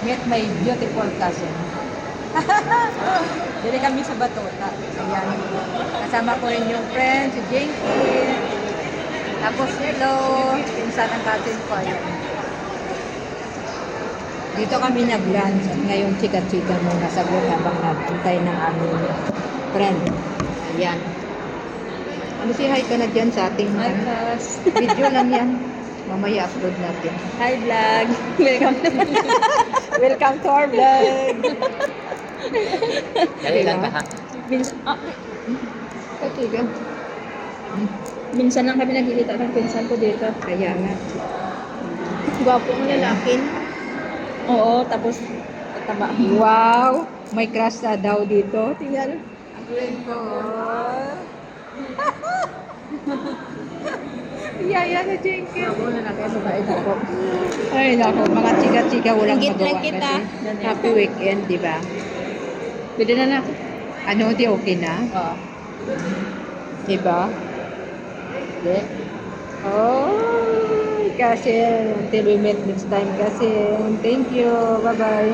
Meet my beautiful cousin. Dili kami sa Batuta. Ayan. Kasama ko rin yung friend, si Jinky. Tapos hello, pinsan ang cousin ko. Ayan. Dito kami nag-lunch at ngayon chika-chika muna saglit habang nagantay ng aming friend. Ayan. Ano si hi ka na dyan sa ating video lang yan. Mamaya upload natin. Hi vlog! Welcome to Welcome to our vlog! Kailan ba ha? Katiga. minsan lang kami nagkikita ng pinsan ko dito. Kaya nga. Gwapo ang lalaki. Oo, tapos taba. Wow! May crush na daw dito. Tingnan. Ang friend ko. Yaya na Jenke. Ako na lang kaya babae ako. Ay, naku. Mga chika-chika walang Ingit lang magawa kita. kasi. Happy weekend, di ba? Pwede na na. Ano, di okay na? Oo. Di ba? Di. Oh, kasi until we meet next time kasi. Thank you. Bye-bye.